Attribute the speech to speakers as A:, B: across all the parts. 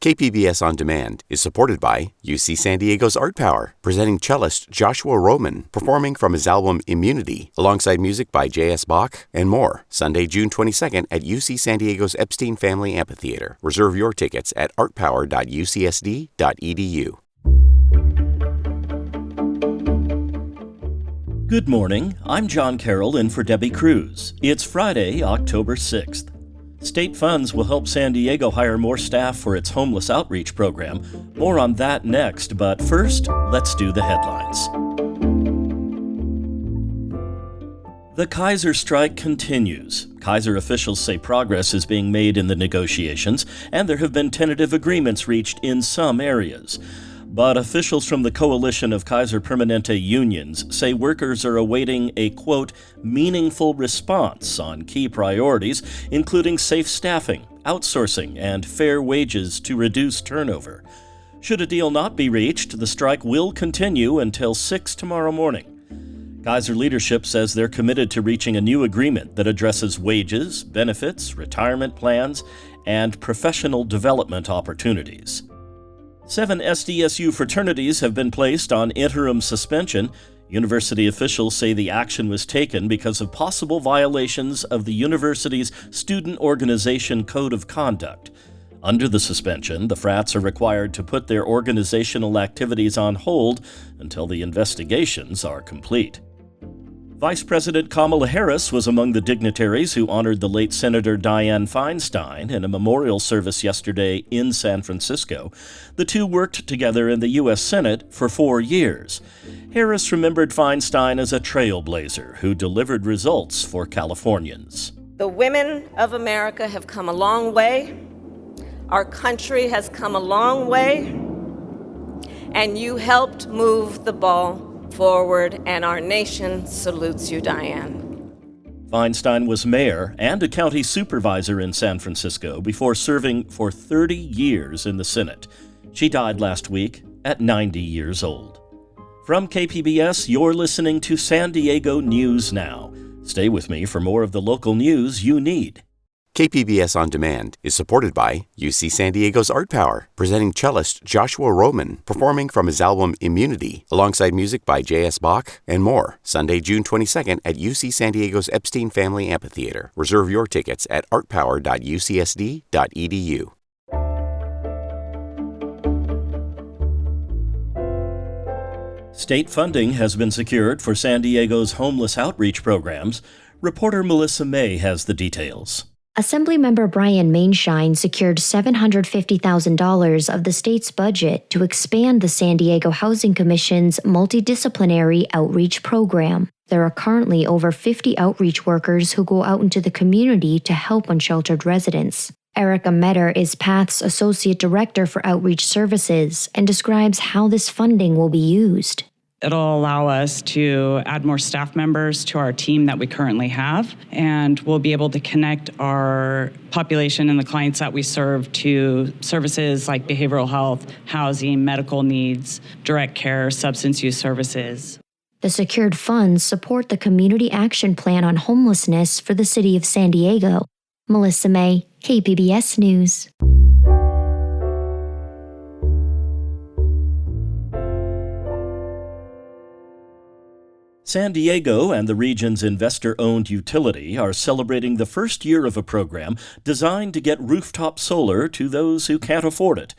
A: KPBS On Demand is supported by UC San Diego's Art Power, presenting cellist Joshua Roman, performing from his album Immunity, alongside music by J.S. Bach and more. Sunday, June 22nd at UC San Diego's Epstein Family Amphitheater. Reserve your tickets at artpower.ucsd.edu.
B: Good morning. I'm John Carroll in for Debbie Cruz. It's Friday, October 6th. State funds will help San Diego hire more staff for its homeless outreach program. More on that next, but first, let's do the headlines. The Kaiser strike continues. Kaiser officials say progress is being made in the negotiations, and there have been tentative agreements reached in some areas. But officials from the coalition of Kaiser Permanente unions say workers are awaiting a, quote, meaningful response on key priorities, including safe staffing, outsourcing, and fair wages to reduce turnover. Should a deal not be reached, the strike will continue until 6 tomorrow morning. Kaiser leadership says they're committed to reaching a new agreement that addresses wages, benefits, retirement plans, and professional development opportunities. 7 SDSU fraternities have been placed on interim suspension. University officials say the action was taken because of possible violations of the university's Student Organization Code of Conduct. Under the suspension, the frats are required to put their organizational activities on hold until the investigations are complete. Vice President Kamala Harris was among the dignitaries who honored the late Senator Dianne Feinstein in a memorial service yesterday in San Francisco. The two worked together in the U.S. Senate for 4 years. Harris remembered Feinstein as a trailblazer who delivered results for Californians.
C: The women of America have come a long way. Our country has come a long way. And you helped move the ball forward, and our nation salutes you, Dianne.
B: Feinstein was mayor and a county supervisor in San Francisco before serving for 30 years in the Senate. She died last week at 90 years old. From KPBS, you're listening to San Diego News Now. Stay with me for more of the local news you need.
A: KPBS On Demand is supported by UC San Diego's Art Power, presenting cellist Joshua Roman, performing from his album Immunity, alongside music by J.S. Bach and more. Sunday, June 22nd at UC San Diego's Epstein Family Amphitheater. Reserve your tickets at artpower.ucsd.edu.
B: State funding has been secured for San Diego's homeless outreach programs. Reporter Melissa May has the details.
D: Assemblymember Brian Mainshine secured $750,000 of the state's budget to expand the San Diego Housing Commission's multidisciplinary outreach program. There are currently over 50 outreach workers who go out into the community to help unsheltered residents. Erica Metter is PATH's Associate Director for Outreach Services and describes how this funding will be used.
E: It'll allow us to add more staff members to our team that we currently have, and we'll be able to connect our population and the clients that we serve to services like behavioral health, housing, medical needs, direct care, substance use services.
D: The secured funds support the Community Action Plan on Homelessness for the City of San Diego. Melissa May, KPBS News.
B: San Diego and the region's investor-owned utility are celebrating the first year of a program designed to get rooftop solar to those who can't afford it.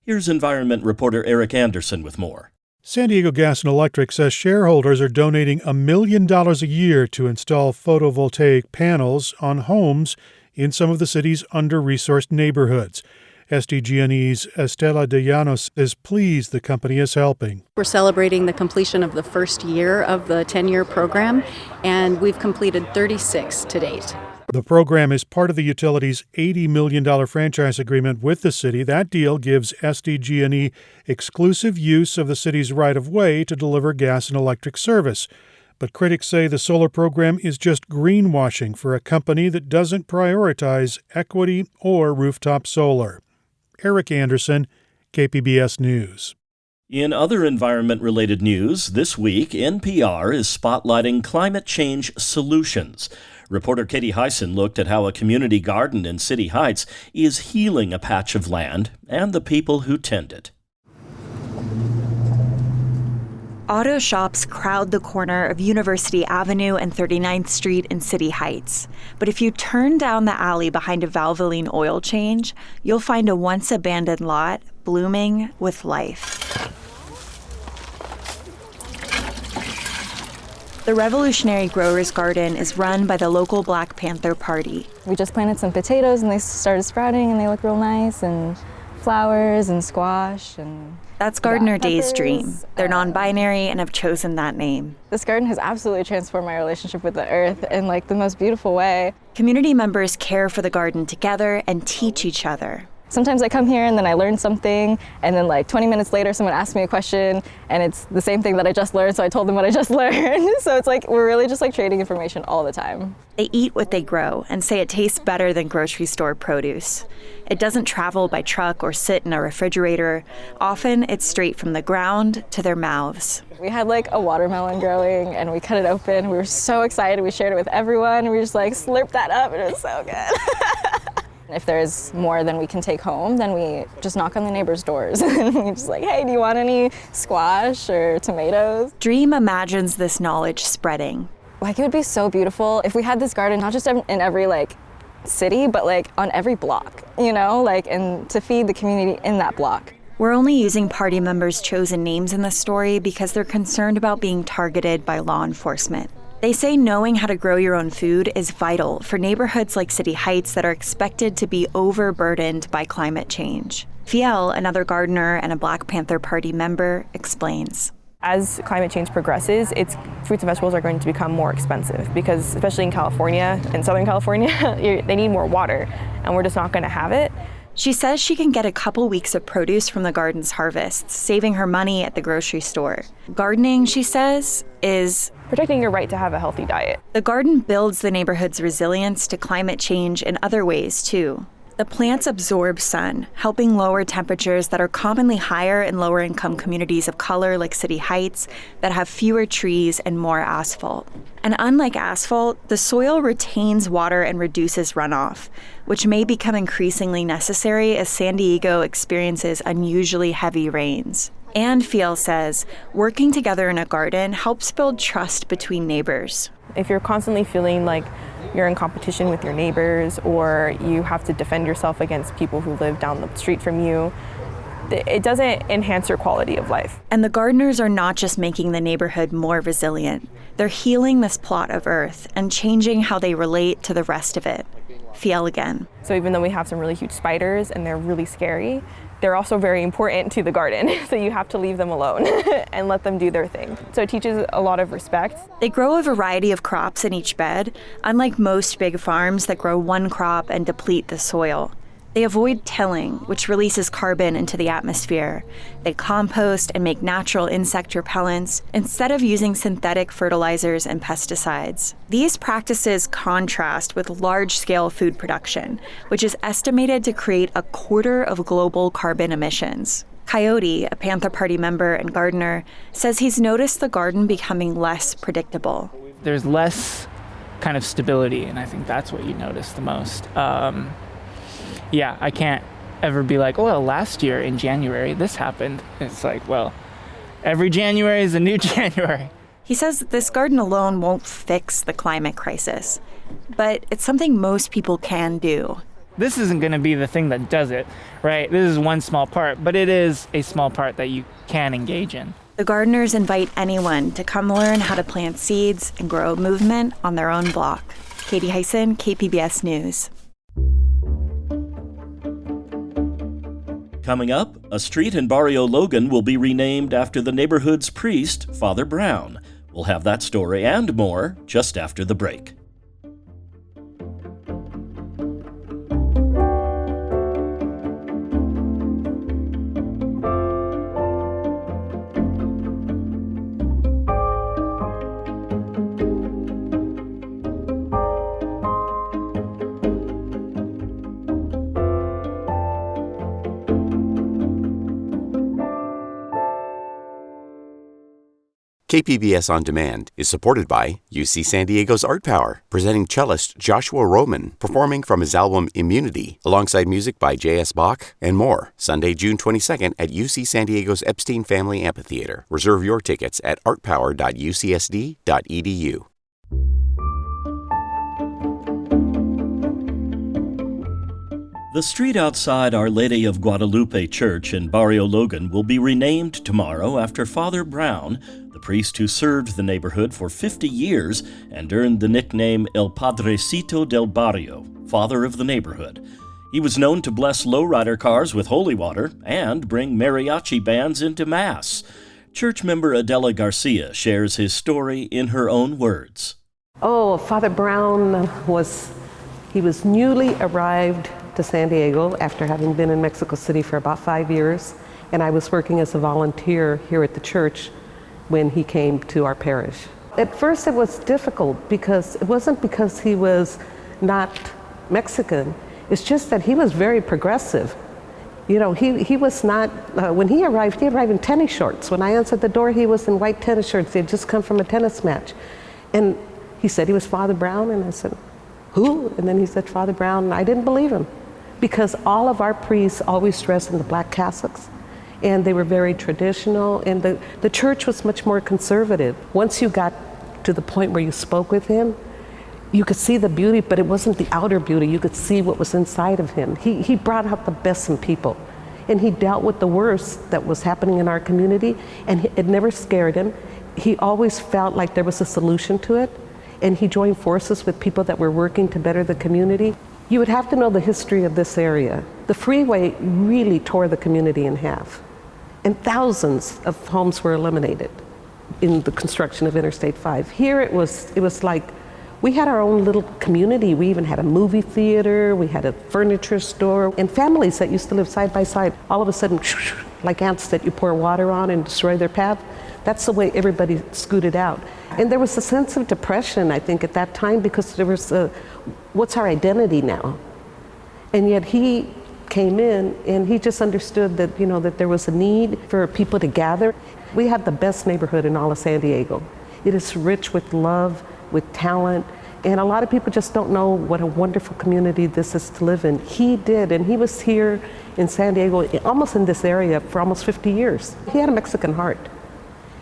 B: Here's environment reporter Eric Anderson with more.
F: San Diego Gas and Electric says shareholders are donating $1 million a year to install photovoltaic panels on homes in some of the city's under-resourced neighborhoods. SDG&E's Estela de Llanos is pleased the company is helping.
G: We're celebrating the completion of the first year of the 10-year program, and we've completed 36 to date.
F: The program is part of the utility's $80 million franchise agreement with the city. That deal gives SDG&E exclusive use of the city's right-of-way to deliver gas and electric service. But critics say the solar program is just greenwashing for a company that doesn't prioritize equity or rooftop solar. Eric Anderson, KPBS News.
B: In other environment-related news, this week, NPR is spotlighting climate change solutions. Reporter Katie Hyson looked at how a community garden in City Heights is healing a patch of land and the people who tend it.
H: Auto shops crowd the corner of University Avenue and 39th Street in City Heights. But if you turn down the alley behind a Valvoline oil change, you'll find a once-abandoned lot blooming with life. The Revolutionary Growers Garden is run by the local Black Panther Party.
I: We just planted some potatoes and they started sprouting and they look real nice, and flowers and squash and...
H: That's Gardener Day's dream. They're non-binary and have chosen that name.
I: This garden has absolutely transformed my relationship with the earth in like the most beautiful way.
H: Community members care for the garden together and teach each other.
I: Sometimes I come here and then I learn something, and then like 20 minutes later someone asks me a question and it's the same thing that I just learned, so I told them what I just learned. So it's like we're really just like trading information all the time.
H: They eat what they grow and say it tastes better than grocery store produce. It doesn't travel by truck or sit in a refrigerator. Often it's straight from the ground to their mouths.
I: We had like a watermelon growing and we cut it open. We were so excited. We shared it with everyone. We just like slurped that up and it was so good. If there's more than we can take home, then we just knock on the neighbors' doors and we just like, hey, do you want any squash or tomatoes?
H: Dream imagines this knowledge spreading.
I: Like, it would be so beautiful if we had this garden, not just in every like city, but like on every block, you know, like, and to feed the community in that block.
H: We're only using party members' chosen names in this story because they're concerned about being targeted by law enforcement. They say knowing how to grow your own food is vital for neighborhoods like City Heights that are expected to be overburdened by climate change. Fiel, another gardener and a Black Panther Party member, explains.
J: As climate change progresses, fruits and vegetables are going to become more expensive because, especially in California, in Southern California, they need more water, and we're just not going to have it.
H: She says she can get a couple weeks of produce from the garden's harvests, saving her money at the grocery store. Gardening, she says, is
J: protecting your right to have a healthy diet.
H: The garden builds the neighborhood's resilience to climate change in other ways, too. The plants absorb sun, helping lower temperatures that are commonly higher in lower-income communities of color like City Heights that have fewer trees and more asphalt. And unlike asphalt, the soil retains water and reduces runoff, which may become increasingly necessary as San Diego experiences unusually heavy rains. And Fiel says, working together in a garden helps build trust between neighbors.
J: If you're constantly feeling like you're in competition with your neighbors or you have to defend yourself against people who live down the street from you, it doesn't enhance your quality of life.
H: And the gardeners are not just making the neighborhood more resilient. They're healing this plot of earth and changing how they relate to the rest of it. Fiel again.
J: So even though we have some really huge spiders and they're really scary, they're also very important to the garden, so you have to leave them alone and let them do their thing. So it teaches a lot of respect.
H: They grow a variety of crops in each bed, unlike most big farms that grow one crop and deplete the soil. They avoid tilling, which releases carbon into the atmosphere. They compost and make natural insect repellents instead of using synthetic fertilizers and pesticides. These practices contrast with large-scale food production, which is estimated to create 1/4 of global carbon emissions. Coyote, a Panther Party member and gardener, says he's noticed the garden becoming less predictable.
K: There's less kind of stability, and I think that's what you notice the most. Yeah, I can't ever be like, oh, well, last year in January, this happened. It's like, well, every January is a new January.
H: He says that this garden alone won't fix the climate crisis, but it's something most people can do.
K: This isn't going to be the thing that does it, right? This is one small part, but it is a small part that you can engage in.
H: The gardeners invite anyone to come learn how to plant seeds and grow a movement on their own block. Katie Hyson, KPBS News.
B: Coming up, a street in Barrio Logan will be renamed after the neighborhood's priest, Father Brown. We'll have that story and more just after the break.
A: KPBS On Demand is supported by UC San Diego's Art Power, presenting cellist Joshua Roman, performing from his album Immunity, alongside music by J.S. Bach and more, Sunday, June 22nd at UC San Diego's Epstein Family Amphitheater. Reserve your tickets at artpower.ucsd.edu.
B: The street outside Our Lady of Guadalupe Church in Barrio Logan will be renamed tomorrow after Father Brown, the priest who served the neighborhood for 50 years and earned the nickname El Padrecito del Barrio, Father of the Neighborhood. He was known to bless lowrider cars with holy water and bring mariachi bands into Mass. Church member Adela Garcia shares his story in her own words.
L: Oh, Father Brown was newly arrived to San Diego after having been in Mexico City for about 5 years, and I was working as a volunteer here at the church when he came to our parish. At first it was difficult because it wasn't because he was not Mexican, it's just that he was very progressive. You know, he was not, when he arrived in tennis shorts. When I answered the door, he was in white tennis shorts. He had just come from a tennis match. And he said he was Father Brown, and I said, who? And then he said, Father Brown, and I didn't believe him. Because all of our priests always dressed in the black cassocks, and they were very traditional, and the church was much more conservative. Once you got to the point where you spoke with him, you could see the beauty, but it wasn't the outer beauty. You could see what was inside of him. He brought out the best in people, and he dealt with the worst that was happening in our community, and it never scared him. He always felt like there was a solution to it, and he joined forces with people that were working to better the community. You would have to know the history of this area. The freeway really tore the community in half, and thousands of homes were eliminated in the construction of Interstate 5. Here it was like we had our own little community. We even had a movie theater, we had a furniture store, and families that used to live side by side, all of a sudden, like ants that you pour water on and destroy their path. That's the way everybody scooted out. And there was a sense of depression, I think, at that time, because there was what's our identity now? And yet he came in and he just understood that, you know, that there was a need for people to gather. We have the best neighborhood in all of San Diego. It is rich with love, with talent, and a lot of people just don't know what a wonderful community this is to live in. He did, and he was here in San Diego, almost in this area, for almost 50 years. He had a Mexican heart.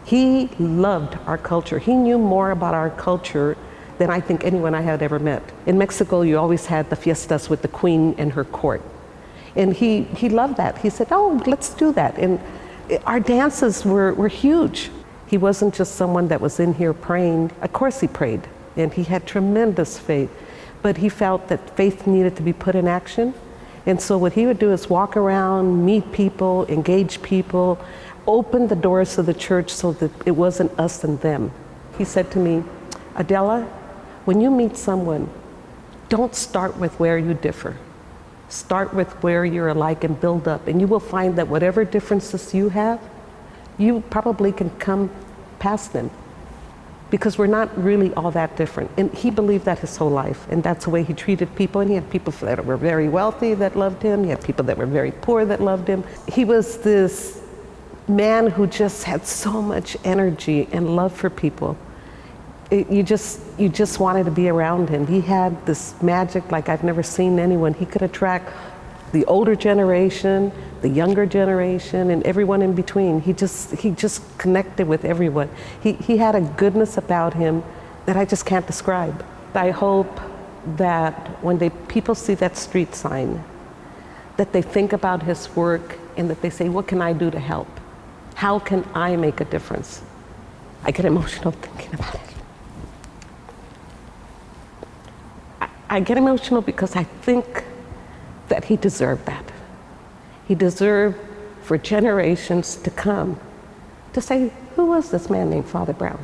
L: He loved our culture. He knew more about our culture than I think anyone I had ever met. In Mexico, you always had the fiestas with the queen and her court. And he loved that. He said, oh, let's do that. And our dances were huge. He wasn't just someone that was in here praying. Of course he prayed, and he had tremendous faith, but he felt that faith needed to be put in action. And so what he would do is walk around, meet people, engage people, open the doors of the church so that it wasn't us and them. He said to me, Adela, when you meet someone, don't start with where you differ. Start with where you're alike and build up, and you will find that whatever differences you have, you probably can come past them, because we're not really all that different. And he believed that his whole life, and that's the way he treated people. And he had people that were very wealthy that loved him. He had people that were very poor that loved him. He was this man who just had so much energy and love for people. You just wanted to be around him. He had this magic like I've never seen anyone. He could attract the older generation, the younger generation, and everyone in between. He just connected with everyone. He had a goodness about him that I just can't describe. I hope that when people see that street sign, that they think about his work and that they say, what can I do to help? How can I make a difference? I get emotional thinking about it. I get emotional because I think that he deserved that. He deserved for generations to come to say, who was this man named Father Brown?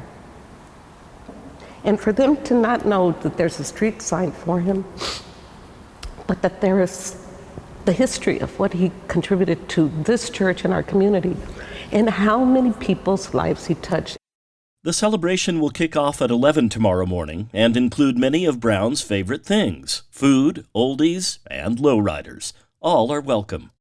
L: And for them to not know that there's a street sign for him, but that there is the history of what he contributed to this church and our community, and how many people's lives he touched.
B: The celebration will kick off at 11 tomorrow morning and include many of Brown's favorite things: food, oldies, and lowriders. All are welcome.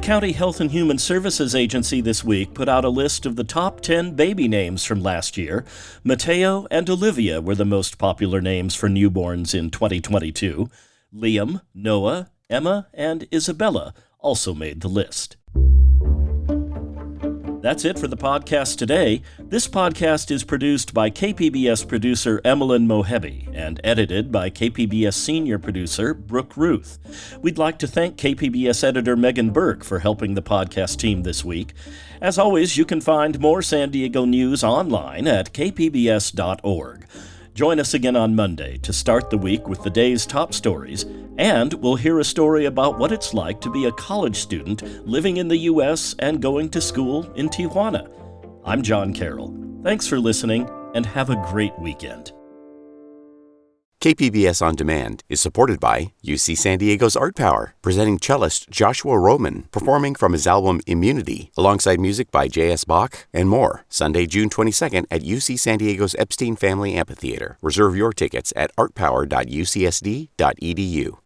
B: County Health and Human Services Agency this week put out a list of the top 10 baby names from last year. Mateo and Olivia were the most popular names for newborns in 2022. Liam, Noah, Emma, and Isabella also made the list. That's it for the podcast today. This podcast is produced by KPBS producer Emmeline Mohebi and edited by KPBS senior producer Brooke Ruth. We'd like to thank KPBS editor Megan Burke for helping the podcast team this week. As always, you can find more San Diego news online at kpbs.org. Join us again on Monday to start the week with the day's top stories, and we'll hear a story about what it's like to be a college student living in the U.S. and going to school in Tijuana. I'm John Carroll. Thanks for listening, and have a great weekend.
A: KPBS On Demand is supported by UC San Diego's Art Power, presenting cellist Joshua Roman, performing from his album Immunity, alongside music by J.S. Bach and more, Sunday, June 22nd at UC San Diego's Epstein Family Amphitheater. Reserve your tickets at artpower.ucsd.edu.